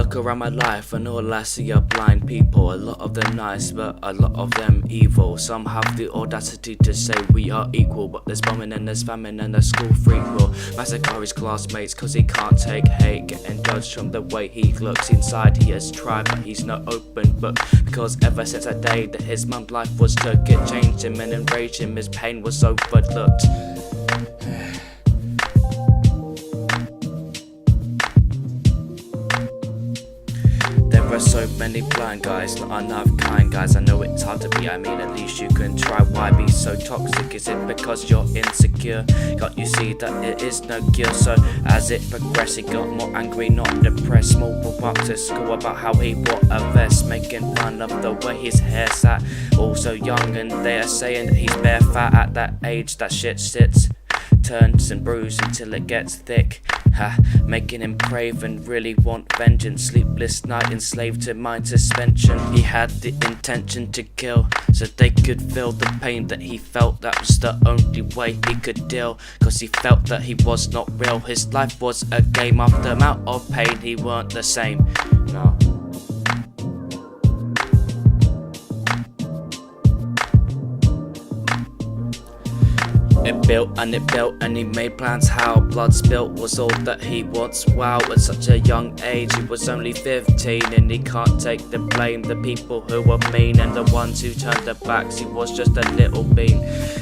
look around my life and all I see are blind people. A lot of them nice, but a lot of them evil. Some have the audacity to say we are equal, but there's bombing and there's famine and the school freak will massacre his classmates cause he can't take hate. Getting judged from the way he looks. Inside he has tried but he's not open book, because ever since that day that his mum's life was took, it changed him and enraged him. His pain was overlooked. There are so many blind guys, not enough kind guys. I know it's hard to be, I mean at least you can try. Why be so toxic? Is it because you're insecure? Can't you see that it is no cure? So as it progressed he got more angry, not depressed. Small remarks at school about how he wore a vest, making fun of the way his hair sat. Also young and they are saying that he's bare fat. At that age that shit sits, turns and bruised until it gets thick, making him crave and really want vengeance. Sleepless night, enslaved to mind suspension. He had the intention to kill so they could feel the pain that he felt. That was the only way he could deal, cause he felt that he was not real. His life was a game. After the amount of pain he weren't the same, no. It built and he made plans how blood spilt was all that he wants. Wow, at such a young age, he was only 15 and he can't take the blame. The people who were mean and the ones who turned their backs, he was just a little bean.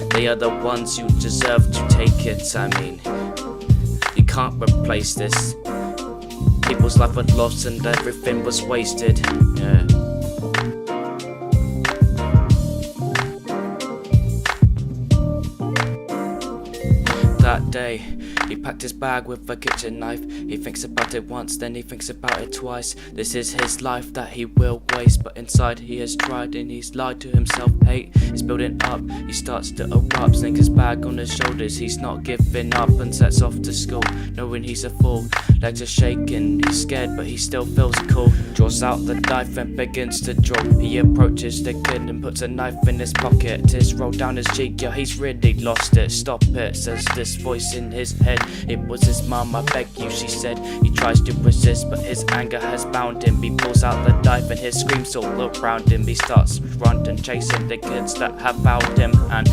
They are the ones who deserve to take it, I mean. You can't replace this. People's life was lost and everything was wasted, yeah. That day, he packed his bag with a kitchen knife. He thinks about it once, then he thinks about it twice. This is his life that he will waste, but inside he has tried and he's lied to himself. Hate is building up, he starts to erupt. Slings his bag on his shoulders, he's not giving up and sets off to school, knowing he's a fool. Legs are shaking, he's scared but he still feels cool. Draws out the knife and begins to draw. He approaches the kid and puts a knife in his pocket. Tears roll down his cheek, yeah, he's really lost it. Stop it, says this voice in his head. It was his mum, I beg you, she said. He tries to resist but his anger has bound him. He pulls out the knife and his screams all around him. He starts running, chasing the kids that have found him, and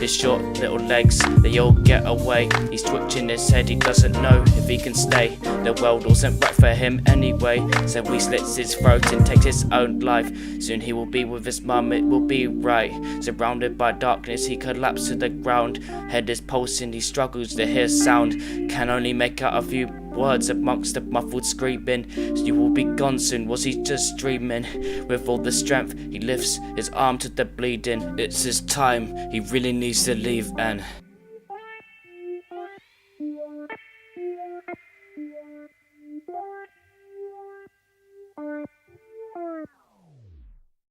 his short little legs, they all get away. He's twitching his head, he doesn't know if he can stay. The world wasn't right for him anyway, so he slits his throat and takes his own life. Soon he will be with his mum, it will be right. Surrounded by darkness, he collapsed to the ground. Head is pulsing, he struggles to hear sound. Can only make out a few words amongst the muffled screaming. So you will be gone soon, was he just dreaming? With all the strength, he lifts his arm to the bleeding. It's his time, he really needs to leave and